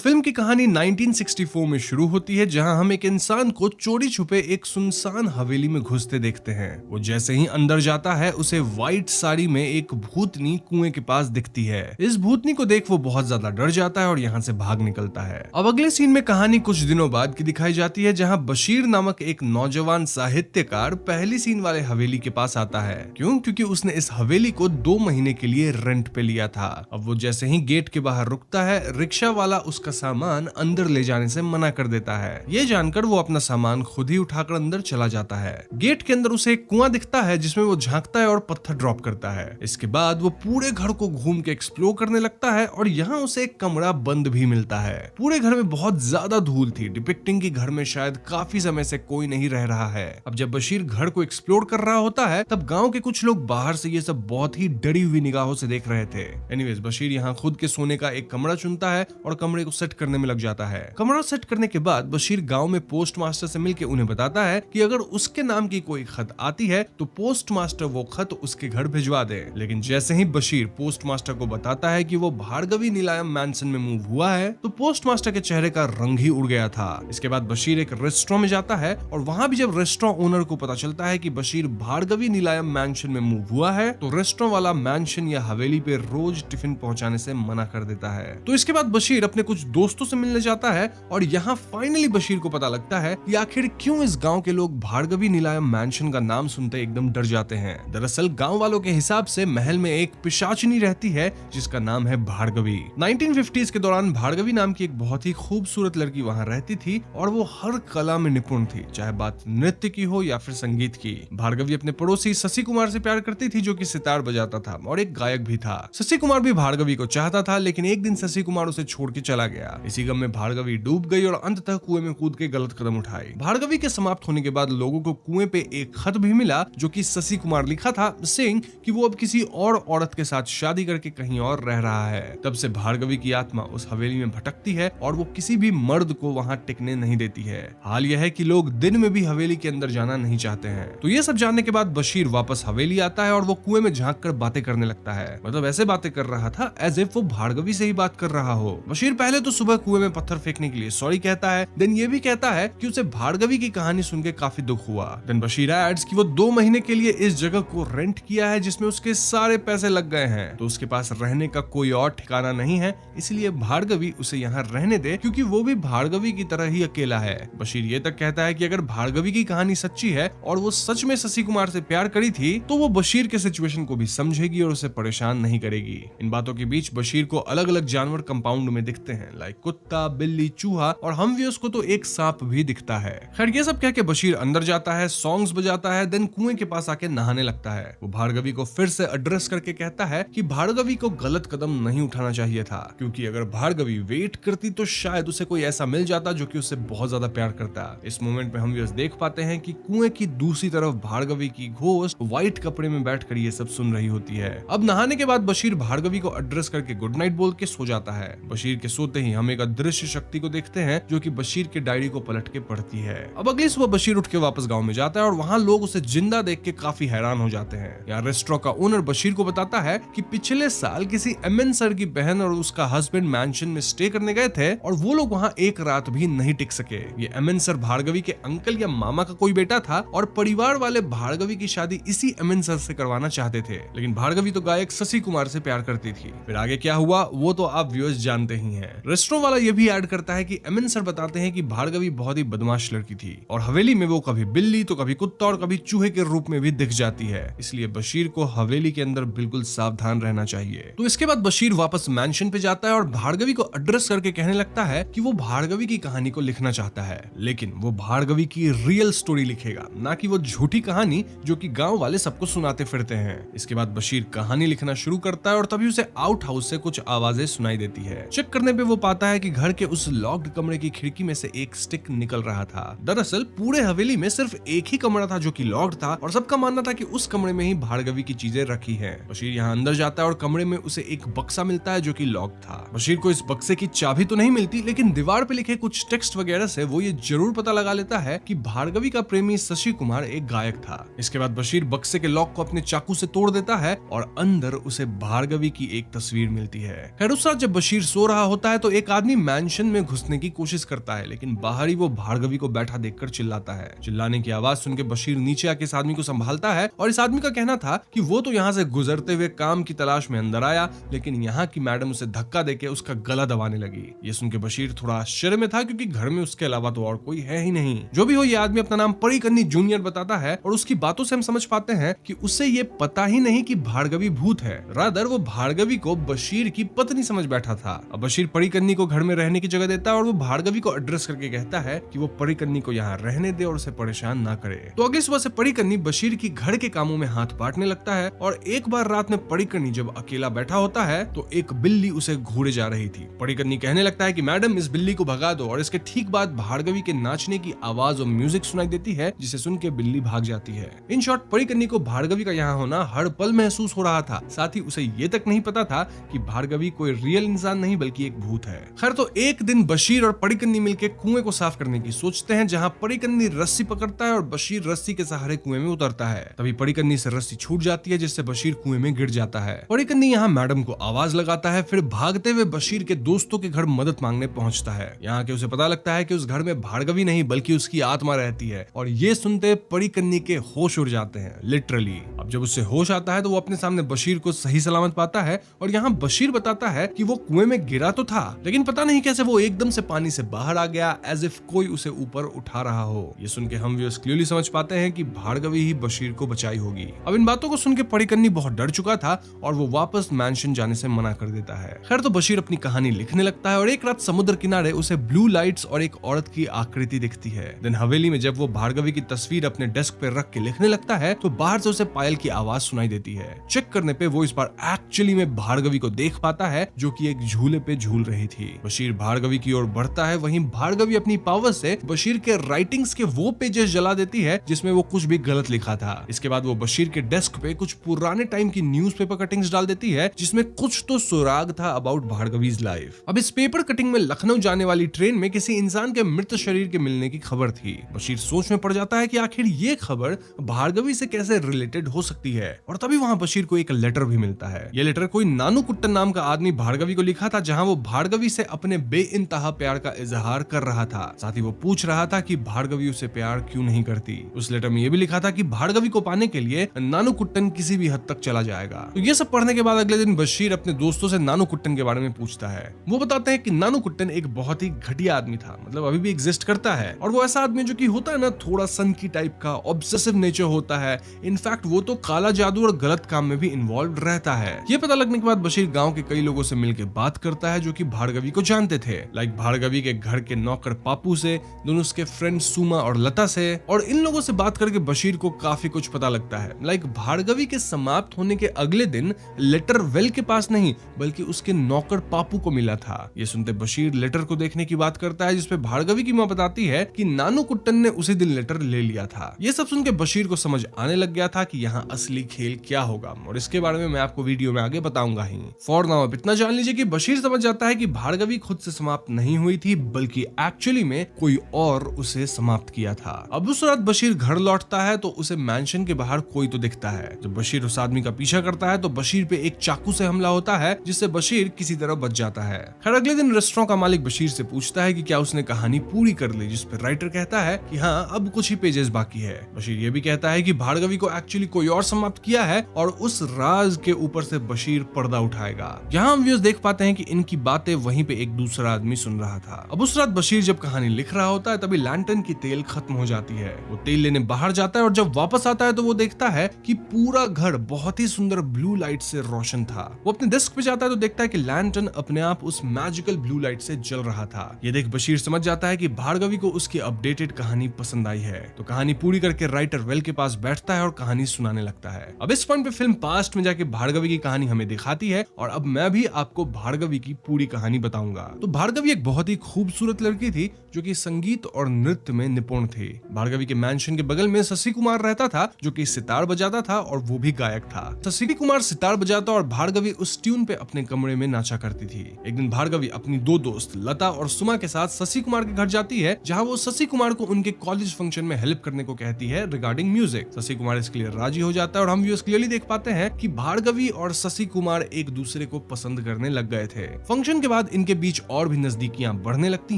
Film की कहानी 1964 में शुरू होती है, जहां हम एक इंसान को चोरी छुपे एक सुनसान हवेली में घुसते देखते हैं। वो जैसे ही अंदर जाता है, उसे व्हाइट साड़ी में एक भूतनी कुएं के पास दिखती है। इस भूतनी को देख वो बहुत ज्यादा डर जाता है और यहाँ से भाग निकलता है। अब अगले सीन में कहानी कुछ दिनों बाद की दिखाई जाती है, जहाँ बशीर नामक एक नौजवान साहित्यकार पहली सीन वाले हवेली के पास आता है। क्यों? क्योंकि उसने इस हवेली को 2 महीने के लिए रेंट पे लिया था। अब वो जैसे ही गेट के बाहर रुकता है, रिक्शा वाला उसका सामान अंदर ले जाने से मना कर देता है। ये जानकर वो अपना सामान खुद ही उठाकर अंदर चला जाता है। गेट के अंदर उसे एक कुआं दिखता है, जिसमें वो झांकता है और पत्थर ड्रॉप करता है। इसके बाद वो पूरे घर को घूम के एक्सप्लोर करने लगता है और यहाँ उसे एक कमरा बंद भी मिलता है। पूरे घर में बहुत ज्यादा धूल थी, डिपिक्टिंग की घर में शायद काफी समय से कोई नहीं रह रहा है। अब जब बशीर घर को एक्सप्लोर कर रहा होता है, तब गांव के कुछ लोग बाहर से ये सब बहुत ही डरी हुई निगाहों से देख रहे थे। एनीवेज, बशीर यहाँ खुद के सोने का एक कमरा चुनता है और कमरे को सेट करने में लग जाता है। कमरा सेट करने के बाद बशीर गांव में पोस्ट मास्टर से मिलकर उन्हें बताता है कि अगर उसके नाम की कोई खत आती है तो पोस्ट मास्टर वो खत उसके घर भिजवा दे। लेकिन जैसे ही बशीर पोस्ट मास्टर को बताता है कि वो भार्गवी नीलायम मैंशन में मूव हुआ है, तो पोस्ट मास्टर के चेहरे का रंग ही उड़ गया था। इसके बाद बशीर एक रेस्टोरेंट में जाता है और वहां भी जब रेस्टोरेंट ओनर को पता चलता है कि बशीर भार्गवी नीलायम मैंशन में मूव हुआ है, तो रेस्टोरेंट वाला मैंशन या हवेली पे रोज टिफिन पहुंचाने से मना कर देता है। तो इसके बाद बशीर अपने कुछ दोस्तों से मिलने जाता है और यहाँ फाइनली बशीर को पता लगता है कि आखिर क्यों इस गांव के लोग भार्गवी नीलायम मैंशन का नाम सुनते एकदम डर जाते हैं। दरअसल गांव वालों के हिसाब से महल में एक पिशाचिनी रहती है जिसका नाम है भार्गवी। 1950s के दौरान भार्गवी नाम की एक बहुत ही खूबसूरत लड़की वहाँ रहती थी और वो हर कला में निपुण थी, चाहे बात नृत्य की हो या फिर संगीत की। भार्गवी अपने पड़ोसी शशि कुमार से प्यार करती थी, जो कि सितार बजाता था और एक गायक भी था। शशि कुमार भी भार्गवी को चाहता था, लेकिन एक दिन शशि कुमार उसे छोड़ के चला गया। इसी गम में भार्गवी डूब गई और अंततः कुएं में कूद के गलत कदम उठाई। भार्गवी के समाप्त होने के बाद लोगों को कुएं पे एक खत भी मिला, जो कि शशि कुमार लिखा था, सेइंग कि वो अब किसी और औरत के साथ शादी करके कहीं और रह रहा है। तब से भार्गवी की आत्मा उस हवेली में भटकती है और वो किसी भी मर्द को वहां टिकने नहीं देती है। हाल यह है कि लोग दिन में भी हवेली के अंदर जाना नहीं चाहते हैं। तो ये सब जानने के बाद बशीर वापस हवेली आता है और वो कुएं में झांक कर बातें करने लगता है। मतलब ऐसे बातें कर रहा था एज इफ वो भार्गवी से ही बात कर रहा हो। बशीर पहले तो सुबह कुएं में पत्थर फेंकने के लिए सॉरी कहता है, देन ये भी कहता है कि उसे भार्गवी की कहानी सुन के काफी दुख हुआ। देन बशीर एड्स कि वो 2 महीने के लिए इस जगह को रेंट किया है, जिसमें उसके सारे पैसे लग गए हैं, तो उसके पास रहने का कोई और ठिकाना नहीं है, इसलिए भार्गवी उसे यहाँ रहने दे, क्योंकि वो भी भार्गवी की तरह ही अकेला है। बशीर ये तक कहता है कि अगर भार्गवी की कहानी सच्ची है और वो सच में शशि कुमार से प्यार करी थी, तो वो बशीर के सिचुएशन को भी समझेगी और उसे परेशान नहीं करेगी। इन बातों के बीच बशीर को अलग अलग जानवर कंपाउंड में दिखते हैं, लाइक कुत्ता, बिल्ली, चूहा और हम व्यूअर्स को तो एक सांप भी दिखता है। खैर ये सब कह के बशीर अंदर जाता है, सॉन्ग्स बजाता है, देन कुएं के पास आके नहाने लगता है। वो भार्गवी को फिर से एड्रेस करके कहता है कि भार्गवी को गलत कदम नहीं उठाना चाहिए था, क्योंकि अगर भार्गवी वेट करती तो शायद उसे कोई ऐसा मिल जाता जो कि उससे बहुत ज्यादा प्यार करता। इस मोमेंट में हम व्यूअर्स देख पाते हैं कि कुएं की दूसरी तरफ भार्गवी की घोस्ट व्हाइट कपड़े में बैठकर ये सब सुन रही होती है। अब नहाने के बाद बशीर भार्गवी को एड्रेस करके गुड नाइट बोल के सो जाता है। बशीर के सोते ही हम एक अदृश्य शक्ति को देखते हैं, जो कि बशीर के डायरी को पलट के पढ़ती है। अब अगली सुबह बशीर उठ के वापस गांव में जाता है और वहां लोग उसे जिंदा देख के काफी हैरान हो जाते हैं। यहाँ रेस्टोरेंट का ओनर बशीर को बताता है कि पिछले साल किसी एमएन सर की बहन और उसका हस्बैंड मैंशन में स्टे करने गए थे और वो लोग वहाँ एक रात भी नहीं टिक सके। ये एमएन सर भार्गवी के अंकल या मामा का कोई बेटा था और परिवार वाले भार्गवी की शादी इसी एमएन सर से करवाना चाहते थे, लेकिन भार्गवी तो गायक शशि कुमार से प्यार करती थी। फिर आगे क्या हुआ वो तो आप व्यूअर्स जानते ही हैं। रेस्टोरेंट वाला ये भी ऐड करता है कि एमएन सर बताते हैं कि भार्गवी बहुत ही बदमाश लड़की थी और हवेली में वो कभी बिल्ली तो कभी कुत्ता और कभी चूहे के रूप में भी दिख जाती है, इसलिए बशीर को हवेली के अंदर बिल्कुल सावधान रहना चाहिए। तो इसके बाद बशीर वापस मैंशन पे जाता है और भार्गवी को एड्रेस करके कहने लगता है कि वो भार्गवी की कहानी को लिखना चाहता है, लेकिन वो भार्गवी की रियल स्टोरी लिखेगा, ना कि वो झूठी कहानी जो कि गांव वाले सबको सुनाते फिरते हैं। इसके बाद बशीर कहानी लिखना शुरू करता है और तभी उसे आउट हाउस से कुछ आवाजें सुनाई देती है। चेक करने पे वो पाता है कि घर के उस लॉक्ड कमरे की खिड़की में से एक स्टिक निकल रहा था। दरअसल पूरे हवेली में सिर्फ एक ही कमरा था जो कि लॉक्ड था और सबका मानना था कि उस कमरे में ही भार्गवी की चीजें रखी हैं। बशीर यहाँ अंदर जाता है और कमरे में उसे एक बक्सा मिलता है जो कि लॉक था। बशीर को इस बक्से की चाबी तो नहीं मिलती, लेकिन दीवार पे लिखे कुछ टेक्स्ट वगैरह से वो ये जरूर पता लगा लेता है कि भार्गवी का प्रेमी शशि कुमार एक गायक था। इसके बाद बशीर बक्से के लॉक को अपने चाकू से तोड़ देता है और अंदर उसे भार्गवी की एक तस्वीर मिलती है। खैर उस रात जब बशीर सो रहा होता है तो एक आदमी मैंशन में घुसने की कोशिश करता है, लेकिन बाहर ही वो भार्गवी को बैठा देखकर चिल्लाता है। चिल्लाने की आवाज सुन के बशीर नीचे आके इस आदमी को संभालता है और इस आदमी का कहना था कि वो तो यहाँ से गुजरते हुए काम की तलाश में अंदर आया, लेकिन यहाँ की मैडम उसे धक्का देके उसका गला दबाने लगी। ये सुन के बशीर थोड़ा आश्चर्य में था, क्योंकि घर में उसके अलावा तो और कोई है ही नहीं। जो भी हो, ये आदमी अपना नाम परीकन्नी जूनियर बताता है और उसकी बातों से हम समझ पाते हैं कि उसे ये पता ही नहीं कि भार्गवी भूत है। रादर वो भार्गवी को बशीर की पत्नी समझ बैठा था। अब बशीर परीकन्नी को घर में रहने की जगह देता है और वो भार्गवी को एड्रेस करके कहता है कि वो परीकन्नी को यहाँ रहने दे और उसे परेशान ना करे। तो अगली सुबह से परीकन्नी बशीर की घर के कामों में हाथ बांटने लगता है और एक बार रात में परीकन्नी जब अकेला बैठा होता है तो एक बिल्ली उसे घूरे जा रही थी। परीकन्नी कहने लगता है कि मैडम इस बिल्ली को भगा दो, और इसके ठीक बाद भार्गवी के नाचने की आवाज और म्यूजिक सुनाई देती है, जिसे सुन के बिल्ली भाग जाती है। इन शॉर्ट, परीकन्नी को भार्गवी का यहाँ होना हर पल महसूस हो रहा था। साथ ही उसे ये तक नहीं पता था कि भार्गवी कोई रियल इंसान नहीं बल्कि एक भूत है। खैर, तो एक दिन बशीर और परीकन्नी मिलकर कुएं को साफ करने की सोचते हैं, जहाँ परीकन्नी रस्सी पकड़ता है और बशीर रस्सी के सहारे कुएं में उतरता है। तभी परीकन्नी से रस्सी छूट जाती है, जिससे बशीर कुएं में गिर जाता है। परीकन्नी यहाँ मैडम को आवाज लगाता है, फिर भागते हुए बशीर के दोस्तों के घर मदद मांगने पहुंचता है। यहाँ के उसे पता लगता है कि उस घर में भार्गवी नहीं बल्कि उसकी आत्मा रहती है, और ये सुनते परीकन्नी के होश उड़ जाते हैं, लिटरली। अब जब उससे होश आता है तो वो अपने सामने बशीर को सही सलामत पाता है, और यहाँ बशीर बताता है कि वो कुएं में गिरा तो था, लेकिन पता नहीं कैसे वो एकदम से पानी से बाहर आ गया, एज इफ कोई उसे ऊपर उठा रहा हो। ये सुन के हम व्यूअर्स क्लियरली समझ पाते हैं कि भार्गवी ही बशीर को बचाई होगी। अब इन बातों को सुन के परीकन्नी बहुत डर चुका था और वो वापस मैंशन जाने से मना कर देता है। खैर, तो बशीर अपनी कहानी लिखने लगता है और एक रात समुद्र किनारे उसे ब्लू लाइट्स और एक औरत की आकृति दिखती है। देन हवेली में जब वो भार्गवी की तस्वीर अपने डेस्क पे रख के लिखने लगता है तो बाहर से उसे पायल की आवाज सुनाई देती है। चेक करने पे वो इस बार एक्चुअली में भार्गवी को देख पाता है, जो कि एक झूले पे झूल रही थी। बशीर भार्गवी की ओर बढ़ता है, वहीं भार्गवी अपनी पावर से बशीर के राइटिंग्स के वो पेजेस जला देती है जिसमें वो कुछ भी गलत लिखा था। इसके बाद वो बशीर के डेस्क पे कुछ पुराने टाइम की न्यूज़पेपर कटिंग्स डाल देती है, जिसमें कुछ तो सुराग था अबाउट भार्गवीज लाइफ। अब इस पेपर कटिंग में लखनऊ जाने वाली ट्रेन में किसी इंसान के मृत शरीर के मिलने की खबर थी। बशीर सोच में पड़ जाता है कि आखिर ये खबर भार्गवी से कैसे रिलेटेड हो सकती है, और तभी वहां बशीर को एक लेटर भी मिलता है। ये लेटर कोई नानू कुट्टन नाम का आदमी भार्गवी को लिखा था, जहां वो भार्गवी से अपने बेइंतहा प्यार का इजहार कर रहा था। साथ ही वो पूछ रहा था कि भार्गवी उसे प्यार क्यों नहीं करती। उस लेटर में ये भी लिखा था कि भार्गवी को पाने के लिए नानू कुट्टन किसी भी हद तक चला जाएगा। तो ये सब पढ़ने के बाद अगले दिन बशीर अपने दोस्तों से नानू कुट्टन के बारे में पूछता है। वो बताते हैं कि नानू कुट्टन एक बहुत ही घटिया आदमी था, मतलब अभी भी एग्जिस्ट करता है, और वो ऐसा आदमी जो कि होता है ना, थोड़ा सनकी टाइप का, ऑब्सेसिव नेचर होता है। इनफैक्ट वो तो काला जादू और गलत काम में भी इन्वॉल्व रहता है। ये पता लगने के बाद बशीर गांव के कई लोगों से मिलकर बात करता है जो कि भार्गवी को जानते थे, लाइक भार्गवी के घर के नौकर पापू से, दोनों उसके फ्रेंड सुमा और लता से। और इन लोगों से बात करके बशीर को काफी कुछ पता लगता है, लाइक भार्गवी के समाप्त होने के अगले दिन लेटर वेल के पास नहीं बल्कि उसके नौकर पापू को मिला था। ये सुनते बशीर लेटर को देखने की बात करता है, जिसपे भार्गवी की मां बताती है कि नानू कुट्टन ने उसी दिन लेटर ले लिया था। ये सब सुन के बशीर को समझ आने लग गया था कि यहाँ असली खेल क्या होगा, और इसके बारे में मैं आपको वीडियो में आगे बताऊंगा ही। फॉर नाउ आप इतना जान लीजिए कि बशीर समझ जाता है कि भार्गवी खुद से समाप्त नहीं हुई थी, बल्कि एक्चुअली में कोई और उसे समाप्त किया था। अब उस रात बशीर घर लौटता है तो उसे मैंशन के बाहर कोई तो दिखता है। जब बशीर उस आदमी का पीछा करता है तो बशीर पे एक चाकू से हमला होता है, जिससे बशीर किसी तरह बच जाता है। खैर, अगले दिन रेस्टोरेंट का मालिक बशीर से पूछता है कि क्या उसने कहानी पूरी कर ली, जिस पर राइटर कहता है कि हाँ, अब कुछ ही पेजेस बाकी है। बशीर ये भी कहता है कि भार्गवी को एक्चुअली कोई और समाप्त किया है, और उस राज के ऊपर से बशीर पर्दा उठाएगा। यहाँ हम व्यूअर्स देख पाते हैं कि इनकी बातें वहीं पे एक दूसरा आदमी सुन रहा था। अब उस रात बशीर जब कहानी लिख रहा होता है तभी लैंटर्न की तेल खत्म हो जाती है। वो तेल लेने बाहर जाता है और जब वापस आता है तो वो देखता है कि पूरा घर बहुत ही सुंदर ब्लू लाइट से रोशन था। वो अपने डेस्क पे जाता है तो देखता है कि लैंटर्न अपने आप उस मैजिकल ब्लू लाइट से जल रहा था। ये देख बशीर समझ जाता है कि भार्गवी को उसकी अपडेटेड कहानी पसंद आई है, तो कहानी पूरी करके राइटर वेल के पास बैठता है और कहानी सुनाने लगता है। अब इस पॉइंट पे फिल्म पास्ट में जाके भार्गवी की कहानी हमें दिखाती है, और अब मैं भी आपको भार्गवी की पूरी कहानी बताऊंगा। तो भार्गवी एक बहुत ही खूबसूरत लड़की थी जो कि संगीत और नृत्य में निपुण थी। भार्गवी के मैंशन के बगल में शशि कुमार रहता था, जो कि सितार बजाता था और वो भी गायक था। शशि कुमार सितार बजाता और भार्गवी उस ट्यून पे अपने कमरे में नाचा करती थी। एक दिन भार्गवी अपनी दो दोस्त लता और सुमा के साथ शशि कुमार के घर जाती है, जहां वो शशि कुमार को उनके कॉलेज फंक्शन में हेल्प करने को कहती है रिगार्डिंग म्यूजिक। शशि कुमार इसके लिए राजी हो जाता है और हम व्यूअर्स क्लियरली देख पाते हैं कि भार्गवी और शशि कुमार एक दूसरे को पसंद करने लग गए थे। फंक्शन के बाद बाद इनके बीच और भी नजदीकियां बढ़ने लगती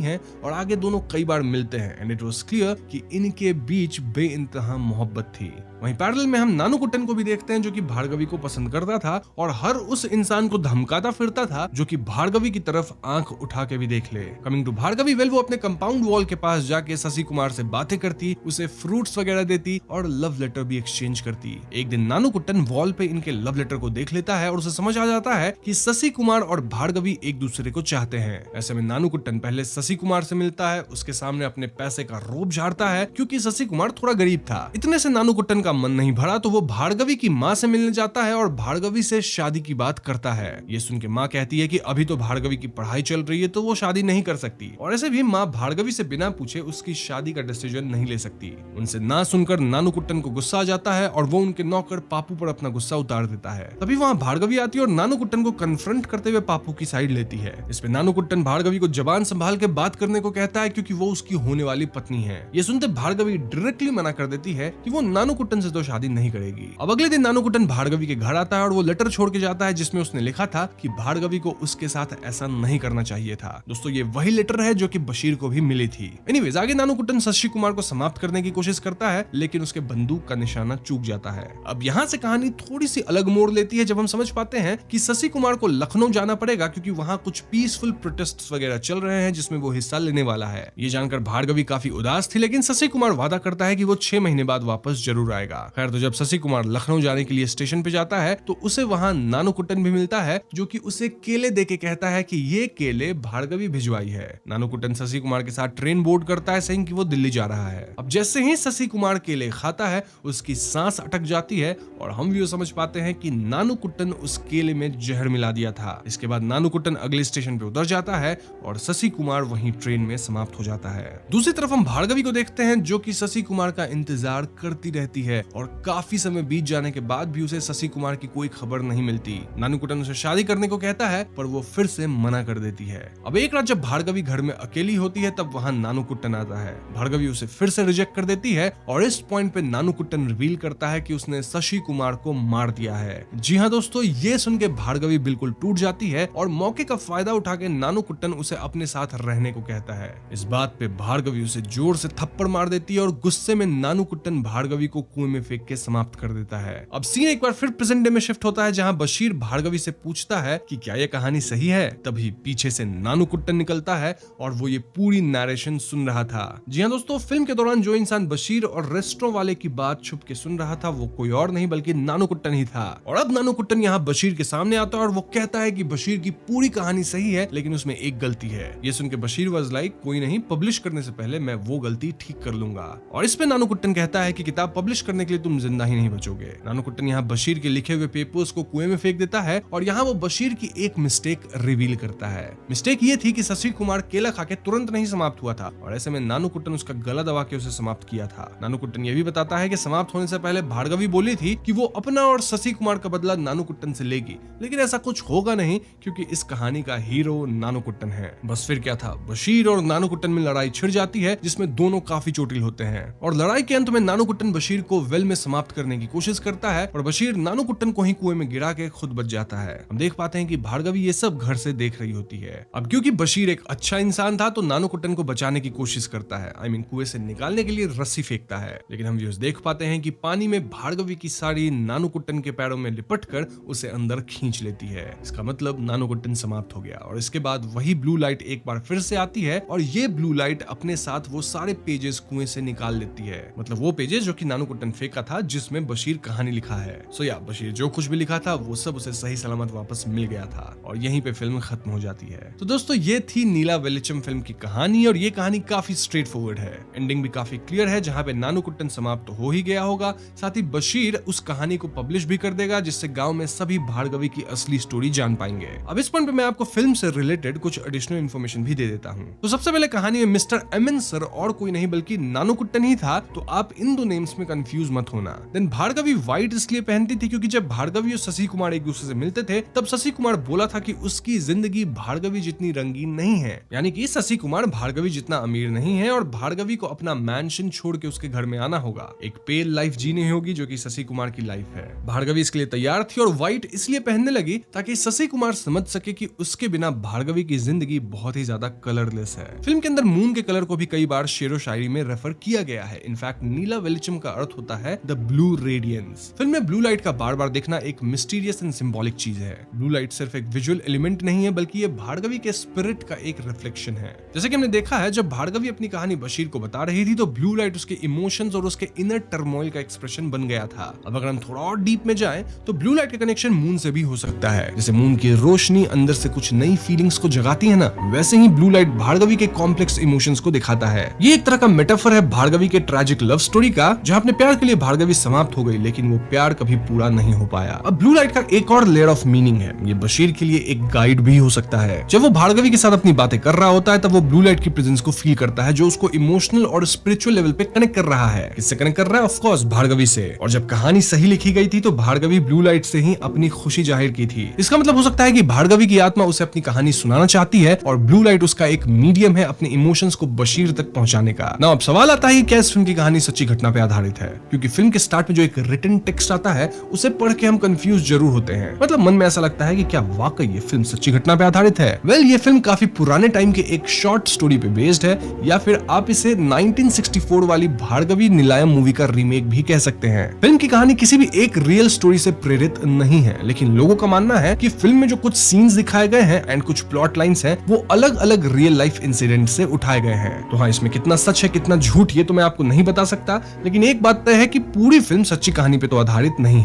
हैं और आगे दोनों कई बार मिलते हैं एंड इट वाज क्लियर कि इनके बीच बेइंतहा मोहब्बत थी। वहीं पैरेलल में हम नानुकुट्टन को भी देखते हैं जो कि भार्गवी को पसंद करता था और हर उस इंसान को धमकाता फिरता था जो कि भार्गवी की तरफ आंख उठा के भी देख ले। कमिंग टू भार्गवी, वेल वो अपने कंपाउंड वॉल के पास जाके शशि कुमार से बातें करती, उसे फ्रूट्स वगैरह देती और लव लेटर भी एक्सचेंज करती। एक दिन नानुकुट्टन वॉल पे इनके लव लेटर को देख लेता है और उसे समझ आ जाता है कि शशि कुमार और भार्गवी एक दूसरे को चाहते हैं। ऐसे में नानुकुट्टन पहले शशि कुमार से मिलता है, उसके सामने अपने पैसे का रोब झाड़ता है क्योंकि शशि कुमार थोड़ा गरीब था। इतने से नानुकुट्टन का मन नहीं भरा तो वो भार्गवी की माँ से मिलने जाता है और भार्गवी से शादी की बात करता है। ये सुन के माँ कहती है कि अभी तो भार्गवी की पढ़ाई चल रही है तो वो शादी नहीं कर सकती और ऐसे भी माँ भार्गवी से बिना पूछे उसकी शादी का डिसीजन नहीं ले सकती। उनसे ना सुनकर नानुकुट्टन को गुस्सा आ जाता है और वो उनके नौकर पापू पर अपना गुस्सा उतार देता है। तभी वहाँ भार्गवी आती है और नानुकुट्टन को कन्फ्रंट करते हुए पापू की साइड लेती है। इसमें नानुकुट्टन भार्गवी को जबान संभाल के बात करने को कहता है क्योंकि वो उसकी होने वाली पत्नी है। ये सुनते भार्गवी डायरेक्टली मना कर देती है कि वो नानुकुट्टन से तो शादी नहीं करेगी। अब अगले दिन नानुकुट्टन भार्गवी के घर आता है और वो लेटर छोड़ के जाता है जिसमें उसने लिखा था कि भार्गवी को उसके साथ ऐसा नहीं करना चाहिए था। दोस्तों ये वही लेटर है जो कि बशीर को भी मिली थी। एनीवेज आगे नानुकुट्टन शशि कुमार को समाप्त करने की कोशिश करता है लेकिन उसके बंदूक का निशाना चूक जाता है। अब यहाँ से कहानी थोड़ी सी अलग मोड़ लेती है जब हम समझ पाते हैं कि शशि कुमार को लखनऊ जाना पड़ेगा क्योंकि वहाँ कुछ पीसफुल प्रोटेस्ट वगैरह चल रहे हैं जिसमें वो हिस्सा लेने वाला है। ये जानकर भार्गवी काफी उदास थी लेकिन शशि कुमार वादा करता है कि वो 6 महीने बाद वापस जरूर आएगा। खैर तो जब शशि कुमार लखनऊ जाने के लिए स्टेशन पे जाता है तो उसे वहाँ नानुकुट्टन भी मिलता है जो कि उसे केले देके कहता है कि ये केले भार्गवी भिजवाई है। नानुकुट्टन शशि कुमार के साथ ट्रेन बोर्ड करता है सेइंग कि वो दिल्ली जा रहा है। अब जैसे ही शशि कुमार केले खाता है उसकी सांस अटक जाती है और हम भी समझ पाते हैं कि नानुकुट्टन उस केले में जहर मिला दिया था। इसके बाद नानुकुट्टन अगले स्टेशन पे उतर जाता है और शशि कुमार वहीं ट्रेन में समाप्त हो जाता है। दूसरी तरफ हम भार्गवी को देखते हैं जो कि शशि कुमार का इंतजार करती रहती है और काफी समय बीत जाने के बाद भी उसे शशि कुमार की कोई खबर नहीं मिलती। नानुकुट्टन उसे शादी करने को कहता है पर वो फिर से मना कर देती है। अब एक रात जब भार्गवी घर में अकेली होती है तब वहां नानुकुट्टन आता है। भार्गवी उसे फिर से रिजेक्ट कर देती है और इस पॉइंट पे नानुकुट्टन रिवील करता है कि उसने शशि कुमार को मार दिया है। जी हाँ दोस्तों, ये सुन के भार्गवी बिल्कुल टूट जाती है और मौके का फायदा उठा के नानुकुट्टन उसे अपने साथ रहने को कहता है। इस बात पे भार्गवी उसे जोर से थप्पड़ मार देती है और गुस्से में नानुकुट्टन भार्गवी को कुएं में फेंक के समाप्त कर देता है। अब सीन एक बार फिर प्रेजेंट डे में शिफ्ट होता है जहां बशीर भार्गवी से पूछता है कि क्या ये कहानी सही है। तभी पीछे से नानुकुट्टन निकलता है और वो ये पूरी नरेशन सुन रहा था। जी हाँ दोस्तों, फिल्म के दौरान जो इंसान बशीर और रेस्टोरेंट वाले की बात छुप के सुन रहा था वो कोई और नहीं बल्कि नानुकुट्टन ही था। और अब नानुकुट्टन यहाँ बशीर के सामने आता है और वो कहता है कि बशीर की पूरी कहानी सही है लेकिन उसमें एक गलती है। ये सुन के बशीर वाज लाइक कोई नहीं, पब्लिश करने से पहले मैं वो गलती ठीक कर लूंगा। और इस पे नानुकुट्टन कहता है कि किताब पब्लिश करने के लिए तुम जिंदा ही नहीं बचोगे। नानुकुट्टन यहाँ बशीर के लिखे हुए पेपर्स को कुएं में फेंक देता है और यहाँ वो बशीर की एक मिस्टेक रिवील करता है। मिस्टेक ये थी कि शशि कुमार केला खा के तुरंत नहीं समाप्त हुआ था और ऐसे में नानुकुट्टन उसका गला दबा के उसे समाप्त किया था। नानुकुट्टन ये भी बताता है कि समाप्त होने से पहले भार्गवी बोली थी कि वो अपना और शशि कुमार का बदला नानुकुट्टन से लेगी, लेकिन ऐसा कुछ होगा नहीं क्योंकि इस कहानी का हीरो नानुकुट्टन है। बस फिर क्या था, बशीर और नानुकुट्टन में लड़ाई छिड़ जाती है जिसमें दोनों काफी चोटिल होते हैं और लड़ाई के अंत में नानुकुट्टन बशीर को वेल में समाप्त करने की कोशिश करता है और बशीर नानुकुट्टन को ही कुएं में गिरा के खुद बच जाता है। हम देख पाते हैं कि भार्गवी ये सब घर से देख रही होती है। अब क्योंकि बशीर एक अच्छा इंसान था तो नानुकुट्टन को बचाने की कोशिश करता है, कुएं से निकालने के लिए रस्सी फेंकता है, लेकिन हम व्यूअर्स देख पाते हैं कि पानी में भार्गवी की साड़ी नानुकुट्टन के पैरों में लिपट कर उसे अंदर खींच लेती है। इसका मतलब नानुकुट्टन समाप्त हो गया और इसके बाद वही ब्लू लाइट एक बार फिर से आती है और ये ब्लू लाइट अपने साथ वो सारे पेजेस कुएं से निकाल लेती है, मतलब वो पेजेस जो कि नानुकुट्टन फेंका था जिसमें बशीर कहानी लिखा है। सो या बशीर जो कुछ भी लिखा था वो सब उसे सही सलामत वापस मिल गया था और यहीं पे फिल्म खत्म हो जाती है। तो दोस्तों ये थी नीला वेलिचम फिल्म की कहानी और ये कहानी काफी स्ट्रेट फॉरवर्ड है। एंडिंग भी काफी क्लियर है जहाँ पे नानुकुट्टन समाप्त तो हो ही गया होगा, साथ ही बशीर उस कहानी को पब्लिश भी कर देगा जिससे गाँव में सभी भार्गवी की असली स्टोरी जान पाएंगे। अब इस पॉइंट पे मैं आपको फिल्म से रिलेटेड कुछ एडिशनल इन्फॉर्मेशन भी दे देता हूँ। तो सबसे पहले कहानी में मिस्टर एमएन सर और कोई नहीं बल्कि नानुकुट्टन ही था, तो आप इन दो नेम्स में कंफ्यूज कंफ्यूज मत होना। देन भार्गवी व्हाइट इसलिए पहनती थी क्योंकि जब भार्गवी और शशि कुमार एक दूसरे से मिलते थे तब शशि कुमार बोला था कि उसकी जिंदगी भार्गवी जितनी रंगीन नहीं है, यानी कि शशि कुमार भार्गवी जितना अमीर नहीं है और भार्गवी को अपना मैंशन छोड़ के उसके घर में आना होगा, एक पेल लाइफ जीनी होगी जो कि शशि कुमार की लाइफ है। भार्गवी इसके लिए तैयार थी और व्हाइट इसलिए पहनने लगी ताकि शशि कुमार समझ सके कि उसके बिना भार्गवी की जिंदगी बहुत ही ज्यादा कलरलेस है। फिल्म के अंदर मून के कलर को भी कई बार शेरो शायरी में रेफर किया गया है। इनफैक्ट नीला वेलिचम का अर्थ होता है द ब्लू रेडियंस। फिल्म में ब्लू लाइट का बार बार देखना एक मिस्टीरियस एंड सिंबॉलिक चीज है। ब्लू लाइट सिर्फ एक विजुअल एलिमेंट नहीं है बल्कि ये भार्गवी के स्पिरिट का एक रिफ्लेक्शन है। जैसे कि हमने देखा है जब भार्गवी अपनी कहानी बशीर को बता रही थी तो ब्लू लाइट उसके इमोशंस और उसके इनर टर्मोइल का एक्सप्रेशन बन गया था। अब अगर हम थोड़ा और डीप में जाएं तो ब्लू लाइट का कनेक्शन मून से भी हो सकता है। जैसे मून की रोशनी अंदर से कुछ नई फीलिंग्स को जगाती है ना, वैसे ही ब्लू लाइट भार्गवी के कॉम्प्लेक्स इमोशंस को दिखाता है। ये एक तरह का मेटाफर है भार्गवी के ट्रैजिक लव स्टोरी का, जहां अपने प्यार के लिए भार्गवी समाप्त हो गई लेकिन वो प्यार कभी पूरा नहीं हो पाया। अब ब्लू लाइट का एक और लेयर ऑफ मीनिंग है, ये बशीर के लिए एक गाइड भी हो सकता है। जब वो भार्गवी के साथ अपनी बातें कर रहा होता है तब वो ब्लू लाइट की प्रेजेंस को फील करता है जो उसको इमोशनल और स्पिरिचुअल लेवल पे कनेक्ट कर रहा है। किससे कनेक्ट कर रहा है? ऑफ कोर्स भार्गवी से। और जब कहानी सही लिखी गई थी तो भार्गवी ब्लू लाइट से ही अपनी खुशी जाहिर की थी। इसका मतलब हो सकता है कि भार्गवी की आत्मा उसे अपनी कहानी सुनाना चाहती है और ब्लू लाइट उसका एक मीडियम है अपने इमोशंस को बशीर तक पहुंचाने का। ना अब सवाल आता है कि क्या इस फिल्म की कहानी सच्ची घटना पे आधारित है, क्योंकि फिल्म के स्टार्ट में जो एक रिटन टेक्स्ट आता है उसे पढ़ के हम कंफ्यूज जरूर होते हैं। मतलब मन में ऐसा लगता है कि क्या वाकई ये फिल्म सच्ची घटना पे आधारित है। वेल, ये फिल्म काफी पुराने टाइम के एक शॉर्ट स्टोरी पे बेस्ड है, या फिर आप इसे 1964 वाली भार्गवी निलायम मूवी का रीमेक भी कह सकते हैं। फिल्म की कहानी किसी भी एक रियल स्टोरी से प्रेरित नहीं है, लेकिन लोगों का मानना है कि फिल्म में जो कुछ सीन्स दिखाए गए हैं एंड कुछ प्लॉट लाइंस हैं वो अलग अलग रियल लाइफ इंसिडेंट से उठाए गए हैं। तो हाँ, इसमें कितना सच है कितना झूठ ये तो मैं आपको नहीं बता सकता, लेकिन एक बात तय है कि पूरी फिल्म सच्ची कहानी पे तो आधारित नहीं है।